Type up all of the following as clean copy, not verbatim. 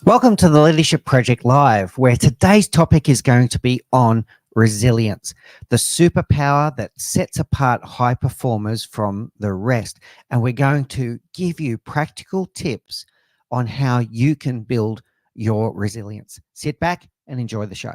Welcome to the Leadership Project Live, where today's topic is going to be on resilience, the superpower that sets apart high performers from the rest. And we're going to give you practical tips on how you can build your resilience. Sit back and enjoy the show.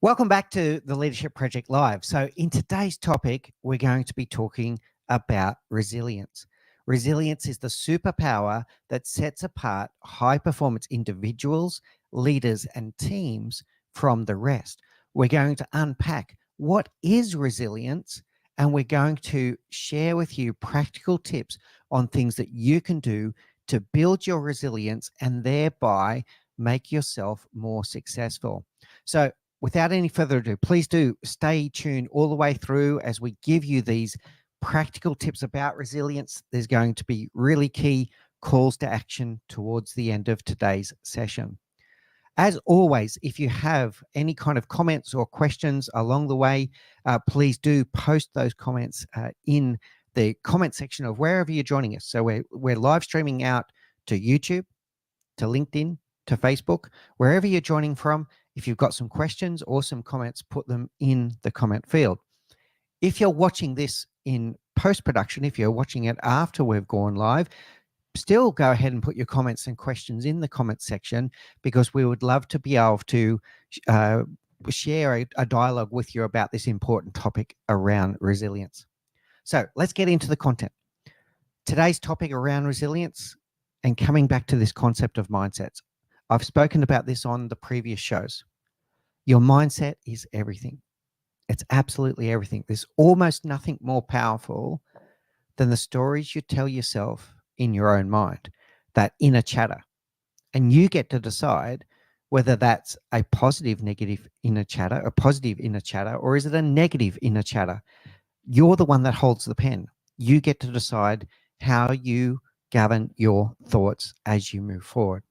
Welcome back to the Leadership Project Live. So in today's topic, we're going to be talking about resilience. Resilience is the superpower that sets apart high-performance individuals, leaders, and teams from the rest. We're going to unpack what is resilience, and we're going to share with you practical tips on things that you can do to build your resilience and thereby make yourself more successful. So without any further ado, please do stay tuned all the way through as we give you these practical tips about resilience. There's going to be really key calls to action towards the end of today's session. As always, if you have any kind of comments or questions along the way, please do post those comments in the comment section of wherever you're joining us. So we're live streaming out to YouTube, to LinkedIn, to Facebook, wherever you're joining from. If you've got some questions or some comments, put them in the comment field. If you're watching this in post-production, if you're watching it after we've gone live, still go ahead and put your comments and questions in the comment section, because we would love to be able to share a dialogue with you about this important topic around resilience. So let's get into the content. Today's topic around resilience, and coming back to this concept of mindsets. I've spoken about this on the previous shows. Your mindset is everything. It's absolutely everything. There's almost nothing more powerful than the stories you tell yourself in your own mind, that inner chatter. And you get to decide whether that's a positive, negative inner chatter, a positive inner chatter, or is it a negative inner chatter? You're the one that holds the pen. You get to decide how you govern your thoughts as you move forward.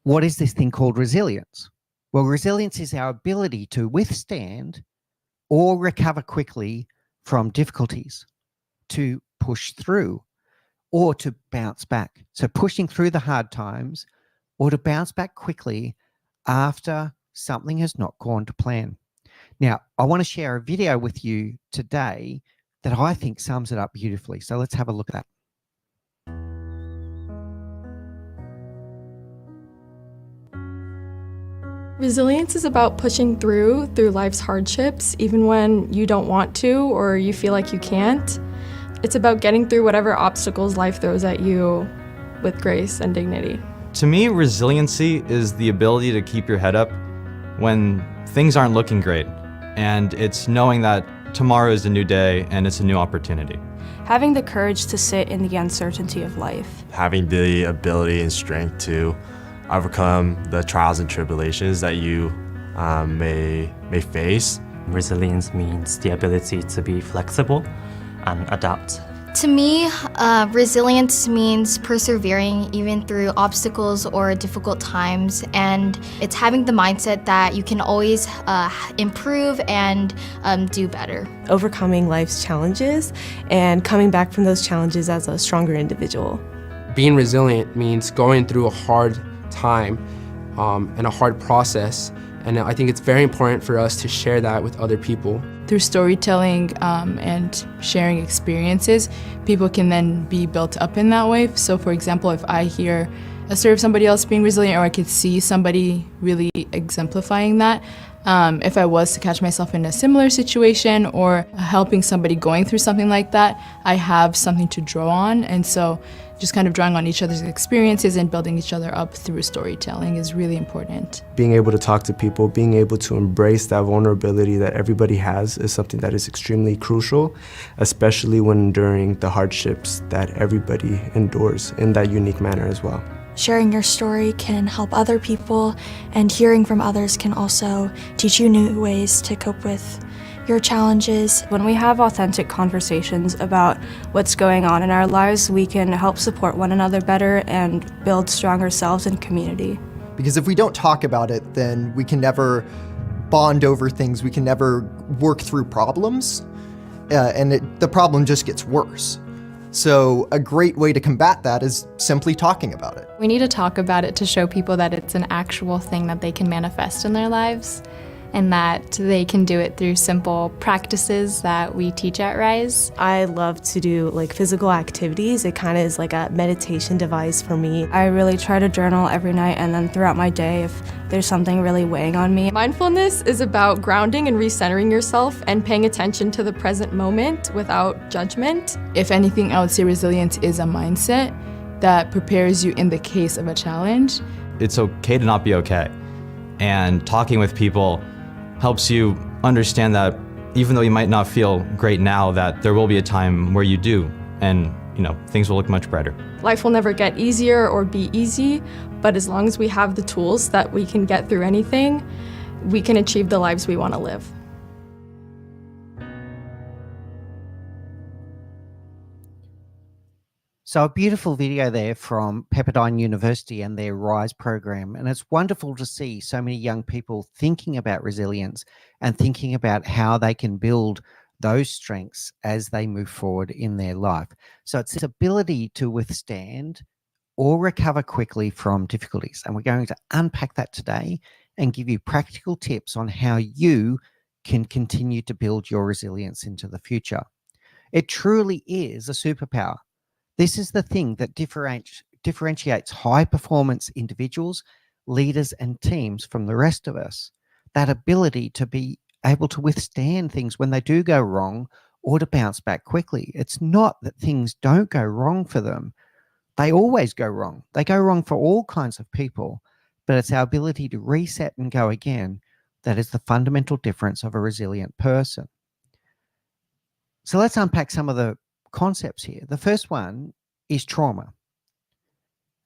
What is this thing called resilience? Well, resilience is our ability to withstand or recover quickly from difficulties, to push through, or to bounce back. So pushing through the hard times, or to bounce back quickly after something has not gone to plan. Now, I want to share a video with you today that I think sums it up beautifully. So let's have a look at that. Resilience is about pushing through life's hardships, even when you don't want to or you feel like you can't. It's about getting through whatever obstacles life throws at you with grace and dignity. To me, resiliency is the ability to keep your head up when things aren't looking great. And it's knowing that tomorrow is a new day and it's a new opportunity. Having the courage to sit in the uncertainty of life. Having the ability and strength to overcome the trials and tribulations that you may face. Resilience means the ability to be flexible and adapt. To me, resilience means persevering even through obstacles or difficult times, and it's having the mindset that you can always improve and do better. Overcoming life's challenges and coming back from those challenges as a stronger individual. Being resilient means going through a hard time and a hard process, and I think it's very important for us to share that with other people. Through storytelling and sharing experiences, people can then be built up in that way. So for example, if I hear a story of somebody else being resilient, or I could see somebody really exemplifying that, if I was to catch myself in a similar situation or helping somebody going through something like that, I have something to draw on. And so just kind of drawing on each other's experiences and building each other up through storytelling is really important. Being able to talk to people, being able to embrace that vulnerability that everybody has is something that is extremely crucial, especially when enduring the hardships that everybody endures in that unique manner as well. Sharing your story can help other people, and hearing from others can also teach you new ways to cope with your challenges. When we have authentic conversations about what's going on in our lives, we can help support one another better and build stronger selves and community. Because if we don't talk about it, then we can never bond over things. We can never work through problems, and the problem just gets worse. So a great way to combat that is simply talking about it. We need to talk about it to show people that it's an actual thing that they can manifest in their lives, and that they can do it through simple practices that we teach at Rise. I love to do like physical activities. It kind of is like a meditation device for me. I really try to journal every night, and then throughout my day, if there's something really weighing on me. Mindfulness is about grounding and recentering yourself and paying attention to the present moment without judgment. If anything, I would say resilience is a mindset that prepares you in the case of a challenge. It's okay to not be okay. And talking with people helps you understand that even though you might not feel great now, that there will be a time where you do, and things will look much brighter. Life will never get easier or be easy, but as long as we have the tools that we can get through anything, we can achieve the lives we want to live. So a beautiful video there from Pepperdine University and their RISE program. And it's wonderful to see so many young people thinking about resilience and thinking about how they can build those strengths as they move forward in their life. So it's this ability to withstand or recover quickly from difficulties. And we're going to unpack that today and give you practical tips on how you can continue to build your resilience into the future. It truly is a superpower. This is the thing that differentiates high-performance individuals, leaders, and teams from the rest of us. That ability to be able to withstand things when they do go wrong or to bounce back quickly. It's not that things don't go wrong for them. They always go wrong. They go wrong for all kinds of people, but it's our ability to reset and go again that is the fundamental difference of a resilient person. So let's unpack some of the concepts here. The first one is trauma.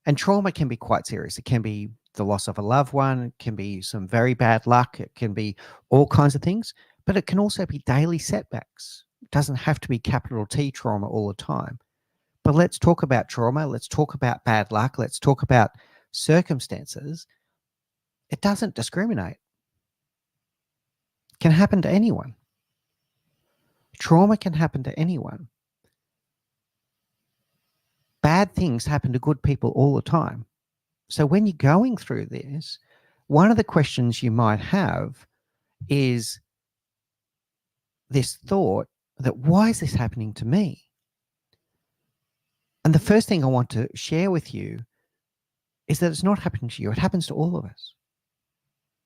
And trauma can be quite serious. It can be the loss of a loved one. It can be some very bad luck. It can be all kinds of things, but it can also be daily setbacks. It doesn't have to be capital T trauma all the time. But let's talk about trauma. Let's talk about bad luck. Let's talk about circumstances. It doesn't discriminate. It can happen to anyone. Trauma can happen to anyone. Bad things happen to good people all the time. So when you're going through this, one of the questions you might have is this thought that, why is this happening to me? And the first thing I want to share with you is that it's not happening to you. It happens to all of us.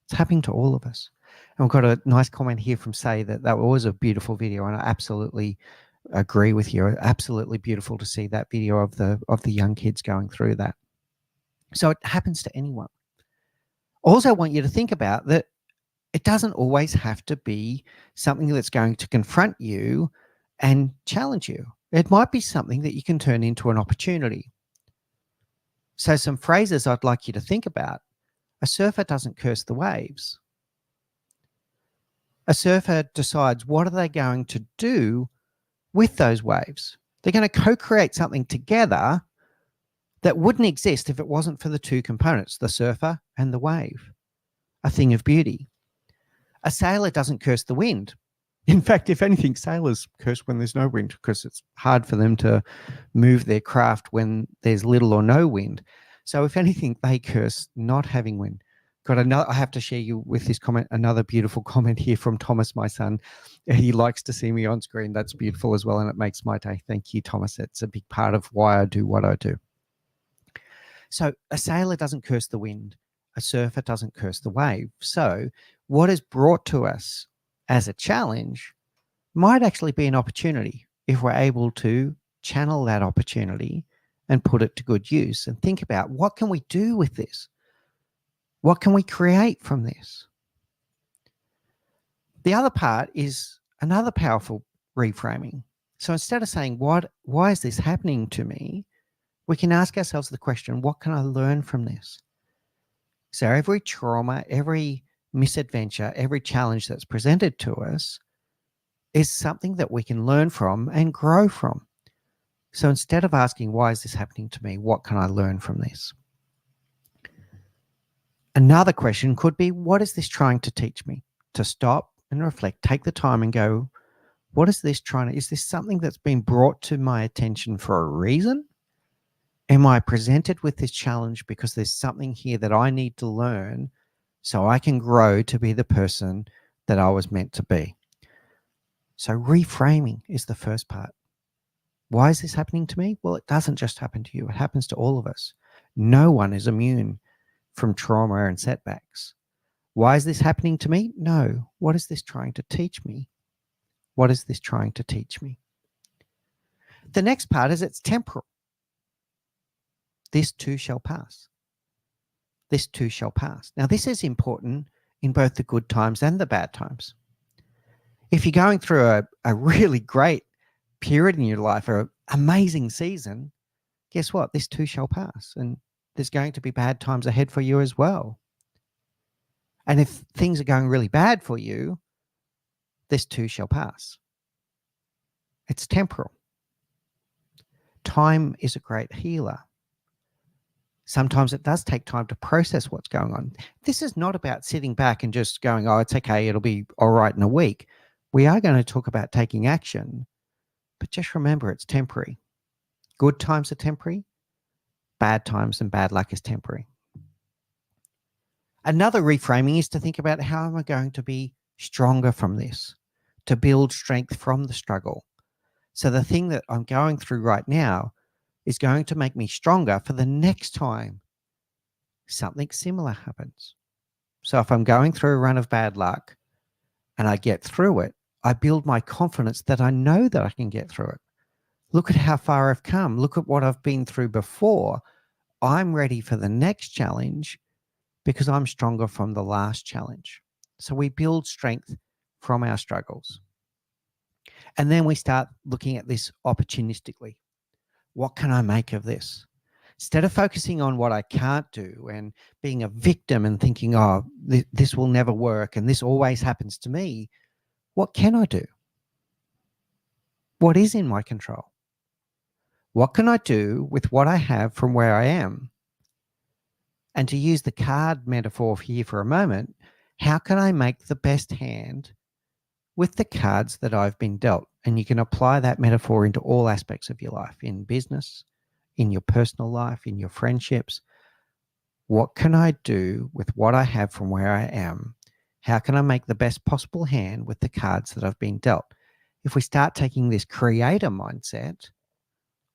It's happening to all of us. And we've got a nice comment here from Say that was a beautiful video, and I absolutely agree with you. Absolutely beautiful to see that video of the young kids going through that. So it happens to anyone. Also, I want you to think about that it doesn't always have to be something that's going to confront you and challenge you. It might be something that you can turn into an opportunity. So some phrases I'd like you to think about. A surfer doesn't curse the waves. A surfer decides what are they going to do with those waves. They're going to co-create something together that wouldn't exist if it wasn't for the two components, the surfer and the wave. A thing of beauty. A sailor doesn't curse the wind. In fact, if anything, sailors curse when there's no wind because it's hard for them to move their craft when there's little or no wind. So if anything, they curse not having wind. I have to share you with this comment, another beautiful comment here from Thomas, my son. He likes to see me on screen. That's beautiful as well, and it makes my day. Thank you, Thomas. It's a big part of why I do what I do. So a sailor doesn't curse the wind. A surfer doesn't curse the wave. So what is brought to us as a challenge might actually be an opportunity if we're able to channel that opportunity and put it to good use and think about, what can we do with this? What can we create from this? The other part is another powerful reframing. So instead of saying, why is this happening to me? We can ask ourselves the question, what can I learn from this? So every trauma, every misadventure, every challenge that's presented to us is something that we can learn from and grow from. So instead of asking, why is this happening to me? What can I learn from this? Another question could be, what is this trying to teach me? to stop and reflect, take the time and go, what is this is this something that's been brought to my attention for a reason? Am I presented with this challenge because there's something here that I need to learn so I can grow to be the person that I was meant to be? So reframing is the first part. Why is this happening to me? Well, it doesn't just happen to you. It happens to all of us. No one is immune from trauma and setbacks. Why is this happening to me? No. What is this trying to teach me? What is this trying to teach me? The next part is it's temporal. This too shall pass. This too shall pass. Now, this is important in both the good times and the bad times. If you're going through a really great period in your life or an amazing season, guess what? This too shall pass. And there's going to be bad times ahead for you as well. And if things are going really bad for you, this too shall pass. It's temporal. Time is a great healer. Sometimes it does take time to process what's going on. This is not about sitting back and just going, oh, it's okay, it'll be all right in a week. We are going to talk about taking action, but just remember it's temporary. Good times are temporary. Bad times and bad luck is temporary. Another reframing is to think about how am I going to be stronger from this, to build strength from the struggle. So the thing that I'm going through right now is going to make me stronger for the next time something similar happens. So if I'm going through a run of bad luck and I get through it, I build my confidence that I know that I can get through it. Look at how far I've come. Look at what I've been through before. I'm ready for the next challenge because I'm stronger from the last challenge. So we build strength from our struggles. And then we start looking at this opportunistically. What can I make of this? Instead of focusing on what I can't do and being a victim and thinking, oh, this will never work and this always happens to me, what can I do? What is in my control? What can I do with what I have from where I am? And to use the card metaphor here for a moment, how can I make the best hand with the cards that I've been dealt? And you can apply that metaphor into all aspects of your life, in business, in your personal life, in your friendships. What can I do with what I have from where I am? How can I make the best possible hand with the cards that I've been dealt? If we start taking this creator mindset,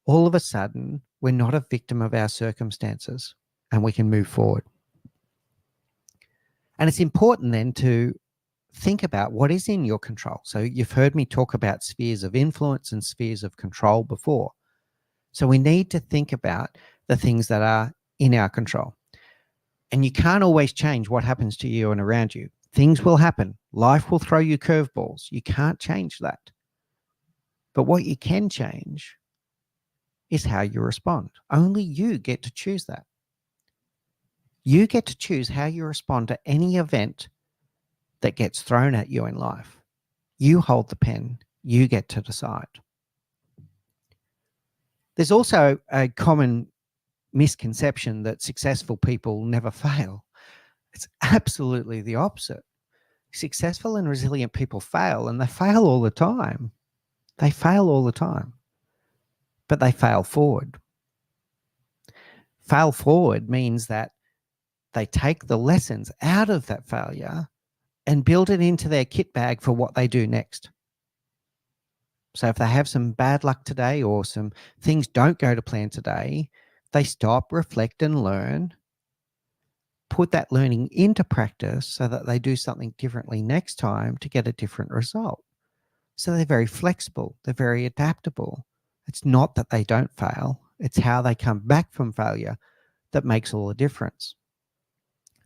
all of a sudden, we're not a victim of our circumstances and we can move forward. And it's important then to think about what is in your control. So you've heard me talk about spheres of influence and spheres of control before. So we need to think about the things that are in our control. And you can't always change what happens to you and around you. Things will happen. Life will throw you curveballs. You can't change that. But what you can change is how you respond. Only you get to choose that. You get to choose how you respond to any event that gets thrown at you in life. You hold the pen. You get to decide. There's also a common misconception that successful people never fail. It's absolutely the opposite. Successful and resilient people fail, and they fail all the time. They fail all the time, but they fail forward. Fail forward means that they take the lessons out of that failure and build it into their kit bag for what they do next. So if they have some bad luck today or some things don't go to plan today, they stop, reflect, and learn, put that learning into practice so that they do something differently next time to get a different result. So they're very flexible. They're very adaptable. It's not that they don't fail. It's how they come back from failure that makes all the difference.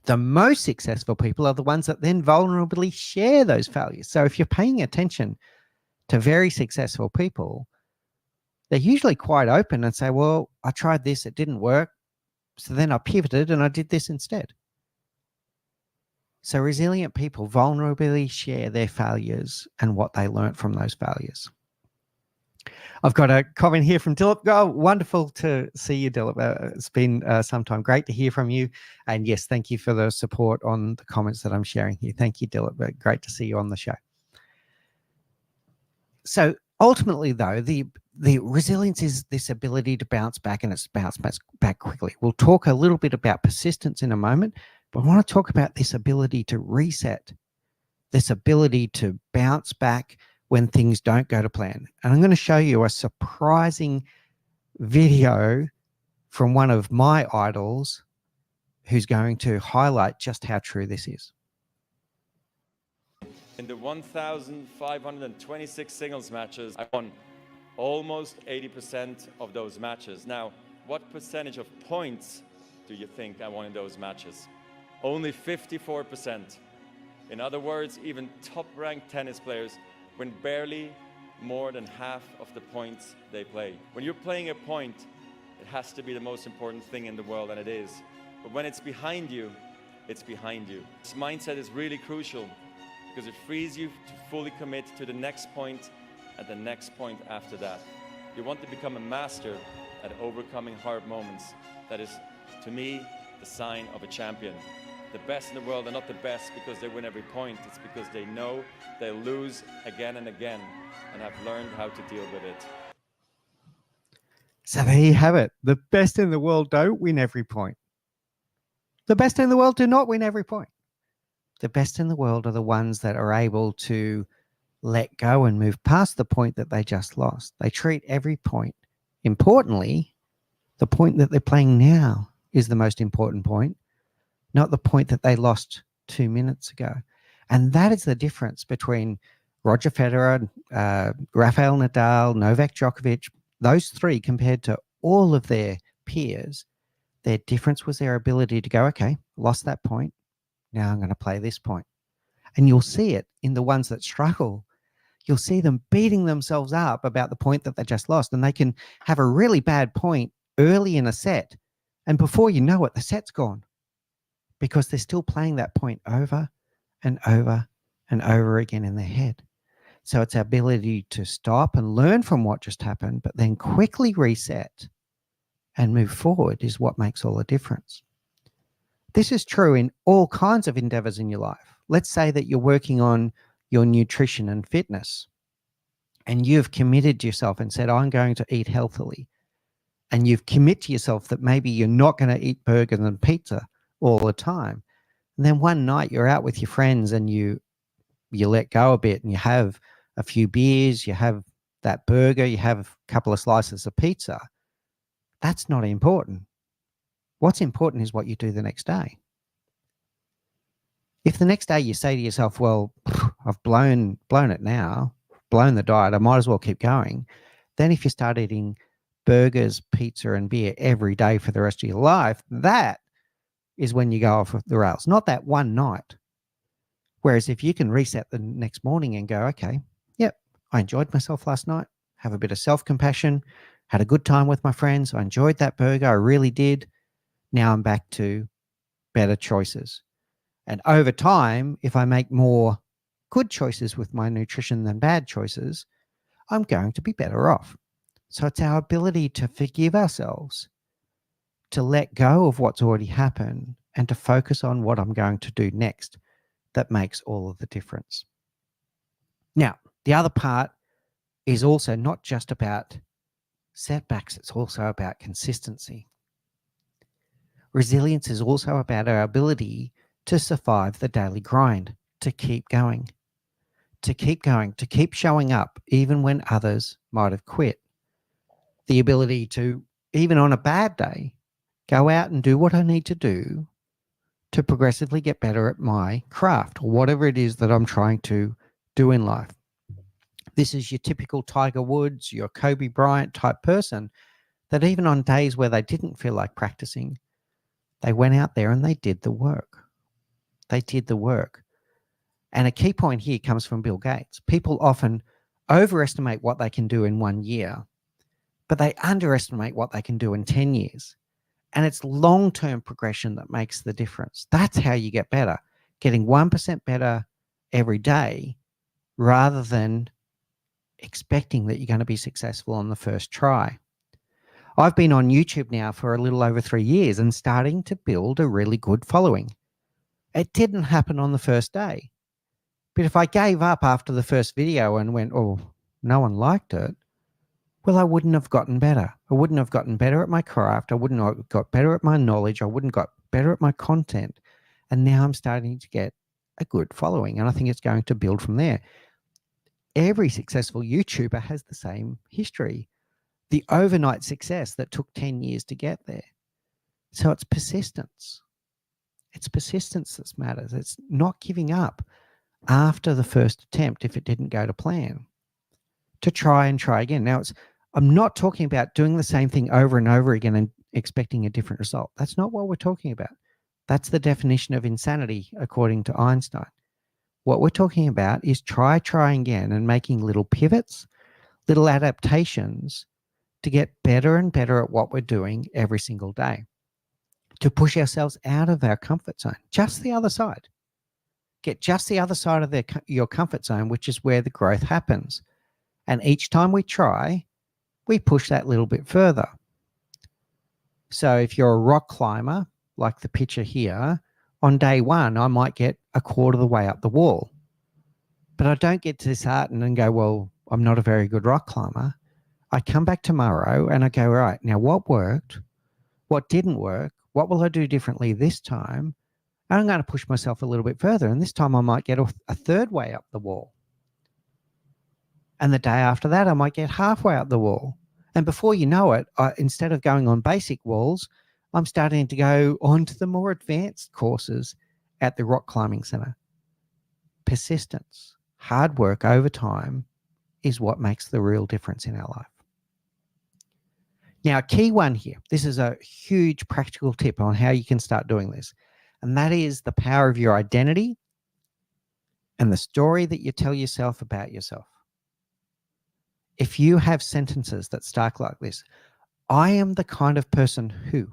The most successful people are the ones that then vulnerably share those failures. So if you're paying attention to very successful people, they're usually quite open and say, well, I tried this, it didn't work. So then I pivoted and I did this instead. So resilient people vulnerably share their failures and what they learned from those failures. I've got a comment here from Dilip. Oh, wonderful to see you, Dilip. It's been some time. Great to hear from you. And yes, thank you for the support on the comments that I'm sharing here. Thank you, Dilip. Great to see you on the show. So ultimately, though, the resilience is this ability to bounce back, and it's bounce back quickly. We'll talk a little bit about persistence in a moment, but I want to talk about this ability to reset, this ability to bounce back when things don't go to plan. And I'm going to show you a surprising video from one of my idols who's going to highlight just how true this is. In the 1,526 singles matches, I won almost 80% of those matches. Now, what percentage of points do you think I won in those matches? Only 54%. In other words, even top-ranked tennis players win barely more than half of the points they play. When you're playing a point, it has to be the most important thing in the world, and it is. But when it's behind you, it's behind you. This mindset is really crucial because it frees you to fully commit to the next point and the next point after that. You want to become a master at overcoming hard moments. That is, to me, the sign of a champion. The best in the world are not the best because they win every point. It's because they know they'll lose again and again and have learned how to deal with it. So there you have it. The best in the world don't win every point. The best in the world do not win every point. The best in the world are the ones that are able to let go and move past the point that they just lost. They treat every point. Importantly, the point that they're playing now is the most important point, not the point that they lost 2 minutes ago. And that is the difference between Roger Federer, Rafael Nadal, Novak Djokovic, those three compared to all of their peers. Their difference was their ability to go, okay, lost that point. Now I'm going to play this point. And you'll see it in the ones that struggle. You'll see them beating themselves up about the point that they just lost. And they can have a really bad point early in a set. And before you know it, the set's gone. Because they're still playing that point over and over and over again in their head. So it's our ability to stop and learn from what just happened, but then quickly reset and move forward is what makes all the difference. This is true in all kinds of endeavors in your life. Let's say that you're working on your nutrition and fitness, and you've committed yourself and said, I'm going to eat healthily. And you've committed to yourself that maybe you're not going to eat burgers and pizza all the time. And then one night you're out with your friends and you let go a bit and you have a few beers, you have that burger, you have a couple of slices of pizza. That's not important. What's important is what you do the next day. If the next day you say to yourself, well, I've blown it now, blown the diet, I might as well keep going. Then if you start eating burgers, pizza, and beer every day for the rest of your life, that is when you go off the rails, not that one night. Whereas if you can reset the next morning and go, okay, yep, I enjoyed myself last night, have a bit of self-compassion, had a good time with my friends, I enjoyed that burger, I really did. Now I'm back to better choices. And over time, if I make more good choices with my nutrition than bad choices, I'm going to be better off. So it's our ability to forgive ourselves, to let go of what's already happened, and to focus on what I'm going to do next that makes all of the difference. Now, the other part is also not just about setbacks, it's also about consistency. Resilience is also about our ability to survive the daily grind, to keep going, to keep showing up even when others might have quit. The ability to, even on a bad day, go out and do what I need to do to progressively get better at my craft or whatever it is that I'm trying to do in life. This is your typical Tiger Woods, your Kobe Bryant type person that even on days where they didn't feel like practicing, they went out there and they did the work. They did the work. And a key point here comes from Bill Gates. People often overestimate what they can do in 1 year, but they underestimate what they can do in 10 years. And it's long-term progression that makes the difference. That's how you get better, getting 1% better every day rather than expecting that you're going to be successful on the first try. I've been on YouTube now for a little over 3 years and starting to build a really good following. It didn't happen on the first day. But if I gave up after the first video and went, oh, no one liked it, well, I wouldn't have gotten better. I wouldn't have gotten better at my craft. I wouldn't have got better at my knowledge. I wouldn't got better at my content. And now I'm starting to get a good following. And I think it's going to build from there. Every successful YouTuber has the same history. The overnight success that took 10 years to get there. So it's persistence. It's persistence that matters. It's not giving up after the first attempt if it didn't go to plan. To try and try again. Now, I'm not talking about doing the same thing over and over again and expecting a different result. That's not what we're talking about. That's the definition of insanity, according to Einstein. What we're talking about is try again and making little pivots, little adaptations to get better and better at what we're doing every single day. To push ourselves out of our comfort zone, just the other side. Get just the other side of your comfort zone, which is where the growth happens. And each time we try, we push that little bit further. So if you're a rock climber, like the picture here, on day one, I might get a quarter of the way up the wall. But I don't get disheartened and go, well, I'm not a very good rock climber. I come back tomorrow and I go, right, now what worked? What didn't work? What will I do differently this time? And I'm going to push myself a little bit further. And this time I might get a third way up the wall. And the day after that, I might get halfway up the wall. And before you know it, instead of going on basic walls, I'm starting to go on to the more advanced courses at the Rock Climbing Centre. Persistence, hard work over time is what makes the real difference in our life. Now, a key one here, this is a huge practical tip on how you can start doing this, and that is the power of your identity and the story that you tell yourself about yourself. If you have sentences that start like this, I am the kind of person who,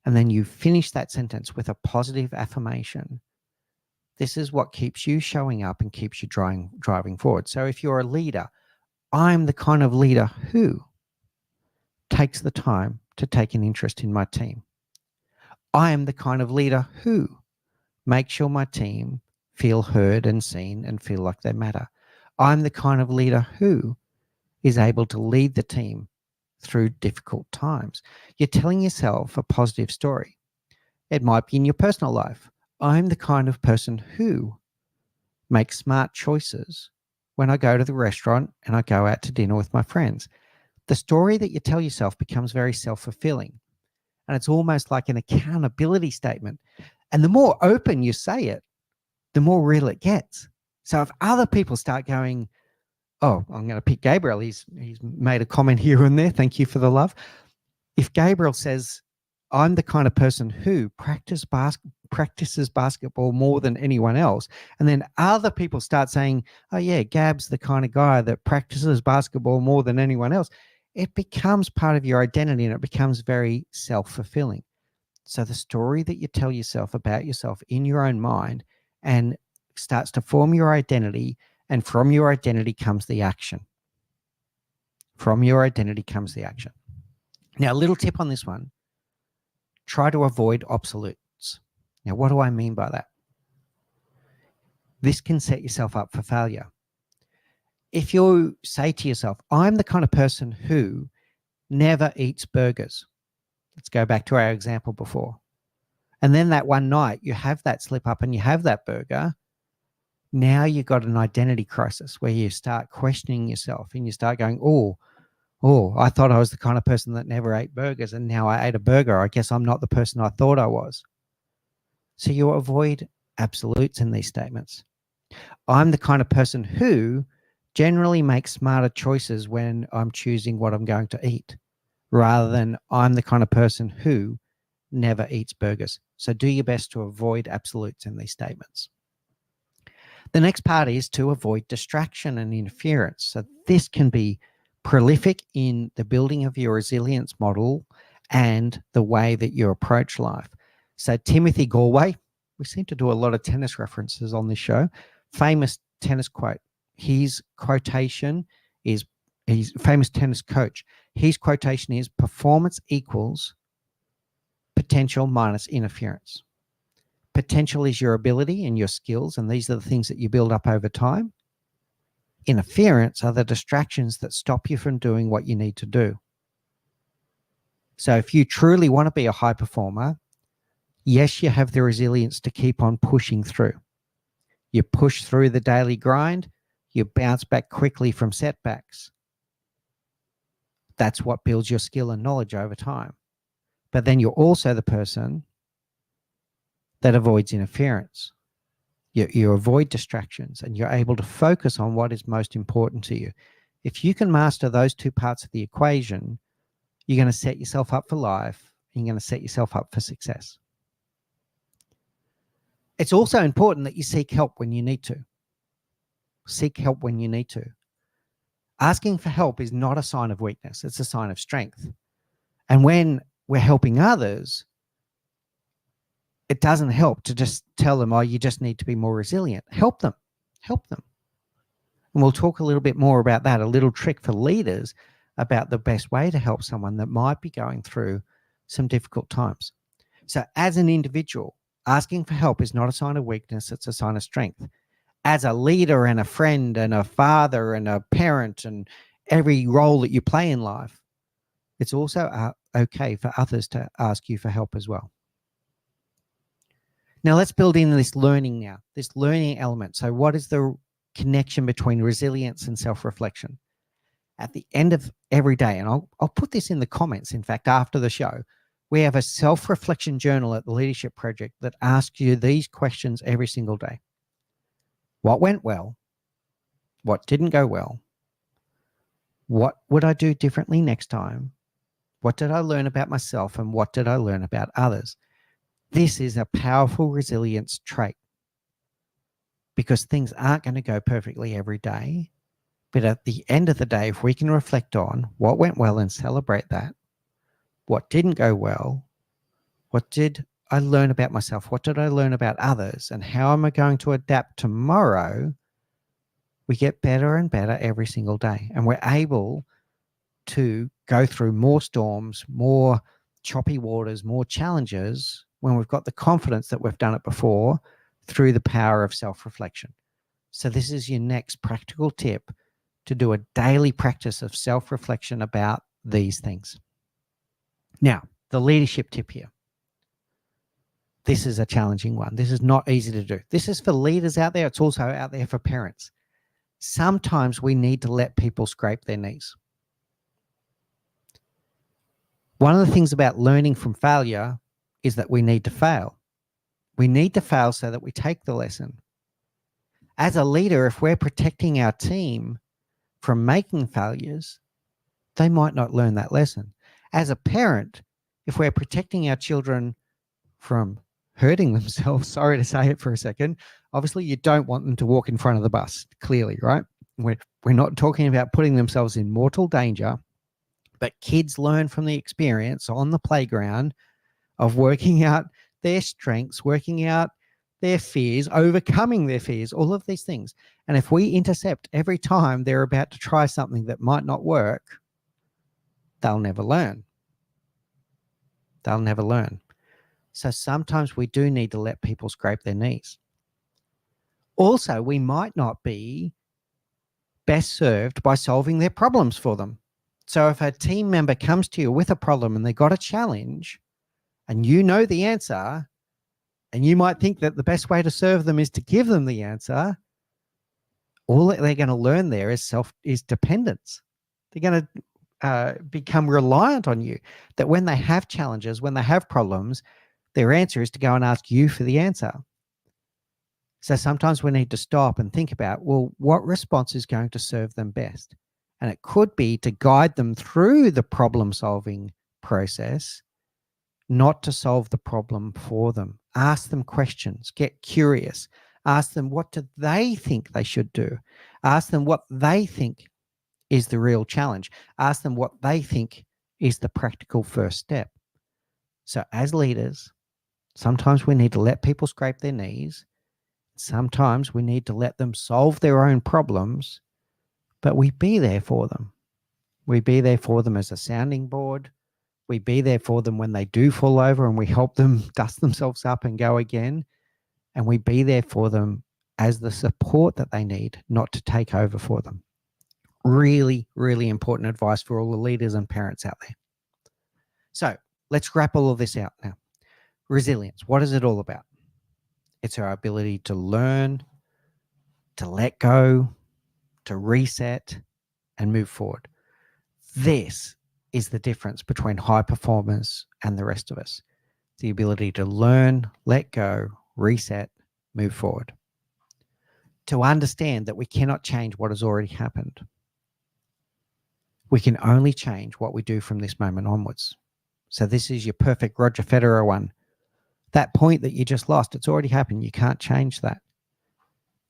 and then you finish that sentence with a positive affirmation, this is what keeps you showing up and keeps you driving forward. So if you're a leader, I'm the kind of leader who takes the time to take an interest in my team. I am the kind of leader who makes sure my team feel heard and seen and feel like they matter. I'm the kind of leader who is able to lead the team through difficult times. You're telling yourself a positive story. It might be in your personal life. I'm the kind of person who makes smart choices when I go to the restaurant and I go out to dinner with my friends. The story that you tell yourself becomes very self-fulfilling. And it's almost like an accountability statement. And the more open you say it, the more real it gets. So if other people start going, oh, I'm going to pick Gabriel. He's made a comment here and there. Thank you for the love. If Gabriel says, I'm the kind of person who practices basketball more than anyone else, and then other people start saying, oh yeah, Gab's the kind of guy that practices basketball more than anyone else, it becomes part of your identity and it becomes very self-fulfilling. So the story that you tell yourself about yourself in your own mind and starts to form your identity, and from your identity comes the action. From your identity comes the action. Now, a little tip on this one, try to avoid absolutes. Now, what do I mean by that? This can set yourself up for failure. If you say to yourself, I'm the kind of person who never eats burgers. Let's go back to our example before. And then that one night you have that slip up and you have that burger. Now you've got an identity crisis where you start questioning yourself and you start going, oh, I thought I was the kind of person that never ate burgers and now I ate a burger. I guess I'm not the person I thought I was. So you avoid absolutes in these statements. I'm the kind of person who generally makes smarter choices when I'm choosing what I'm going to eat, rather than I'm the kind of person who never eats burgers. So do your best to avoid absolutes in these statements. The next part is to avoid distraction and interference. So this can be prolific in the building of your resilience model and the way that you approach life. So Timothy Galway, we seem to do a lot of tennis references on this show, famous tennis quote. his quotation is, he's a famous tennis coach. His quotation is, performance equals potential minus interference. Potential is your ability and your skills, and these are the things that you build up over time. Interference are the distractions that stop you from doing what you need to do. So if you truly want to be a high performer, yes, you have the resilience to keep on pushing through. You push through the daily grind, you bounce back quickly from setbacks. That's what builds your skill and knowledge over time. But then you're also the person that avoids interference. You avoid distractions and you're able to focus on what is most important to you. If you can master those two parts of the equation, you're going to set yourself up for life and you're going to set yourself up for success. It's also important that you seek help when you need to. Seek help when you need to. Asking for help is not a sign of weakness, it's a sign of strength. And when we're helping others, it doesn't help to just tell them, oh, you just need to be more resilient. Help them. Help them. And we'll talk a little bit more about that, a little trick for leaders about the best way to help someone that might be going through some difficult times. So as an individual, asking for help is not a sign of weakness, it's a sign of strength. As a leader and a friend and a father and a parent and every role that you play in life, it's also okay for others to ask you for help as well. Now let's build in this learning this learning element. So what is the connection between resilience and self-reflection? At the end of every day, and I'll put this in the comments, in fact, after the show, we have a self-reflection journal at the Leadership Project that asks you these questions every single day. What went well? What didn't go well? What would I do differently next time? What did I learn about myself and what did I learn about others? This is a powerful resilience trait because things aren't going to go perfectly every day. But at the end of the day, if we can reflect on what went well and celebrate that, what didn't go well, what did I learn about myself, what did I learn about others, and how am I going to adapt tomorrow, we get better and better every single day. And we're able to go through more storms, more choppy waters, more challenges when we've got the confidence that we've done it before through the power of self-reflection. So this is your next practical tip to do a daily practice of self-reflection about these things. Now, the leadership tip here. This is a challenging one. This is not easy to do. This is for leaders out there. It's also out there for parents. Sometimes we need to let people scrape their knees. One of the things about learning from failure is that we need to fail. We need to fail so that we take the lesson. As a leader, if we're protecting our team from making failures, they might not learn that lesson. As a parent, if we're protecting our children from hurting themselves, sorry to say it for a second, obviously you don't want them to walk in front of the bus, clearly, right? We're not talking about putting themselves in mortal danger, but kids learn from the experience on the playground of working out their strengths, working out their fears, overcoming their fears, all of these things. And if we intercept every time they're about to try something that might not work, they'll never learn. They'll never learn. So sometimes we do need to let people scrape their knees. Also, we might not be best served by solving their problems for them. So if a team member comes to you with a problem and they got a challenge and you know the answer, and you might think that the best way to serve them is to give them the answer, all that they're going to learn there is dependence. They're going to become reliant on you, that when they have challenges, when they have problems, their answer is to go and ask you for the answer. So sometimes we need to stop and think about, well, what response is going to serve them best? And it could be to guide them through the problem-solving process, not to solve the problem for them. Ask them questions, get curious. Ask them, what do they think they should do? Ask them what they think is the real challenge. Ask them what they think is the practical first step. So as leaders, sometimes we need to let people scrape their knees. sometimes we need to let them solve their own problems, but we be there for them. We be there for them as a sounding board. We be there for them when they do fall over, and we help them dust themselves up and go again. And we be there for them as the support that they need, not to take over for them. Really, really important advice for all the leaders and parents out there. So let's wrap all of this out now. Resilience, what is it all about? It's our ability to learn, to let go, to reset, and move forward. This is the difference between high performers and the rest of us. The ability to learn, let go, reset, move forward. To understand that we cannot change what has already happened. We can only change what we do from this moment onwards. So this is your perfect Roger Federer one. That point that you just lost, it's already happened. You can't change that.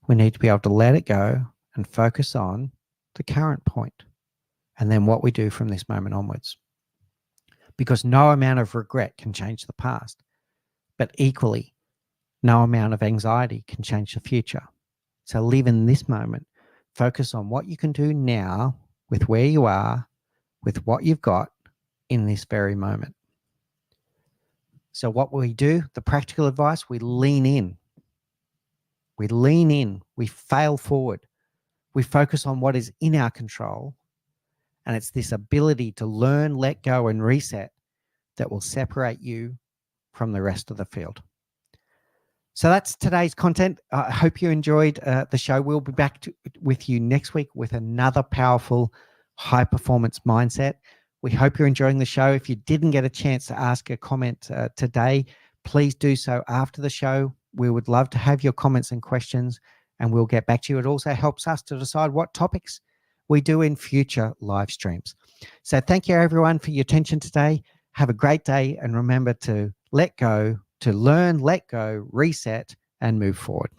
We need to be able to let it go and focus on the current point, and then what we do from this moment onwards. Because no amount of regret can change the past, but equally, no amount of anxiety can change the future. So live in this moment. Focus on what you can do now with where you are, with what you've got in this very moment. So what we do, the practical advice, we lean in. We lean in. We fail forward. We focus on what is in our control. And it's this ability to learn, let go, and reset that will separate you from the rest of the field. So that's today's content. I hope you enjoyed the show. We'll be back with you next week with another powerful high performance mindset. We hope you're enjoying the show. If you didn't get a chance to ask a comment today, please do so after the show. We would love to have your comments and questions, and we'll get back to you. It also helps us to decide what topics we do in future live streams. So thank you everyone for your attention today. Have a great day, and remember to let go, to learn, let go, reset, and move forward.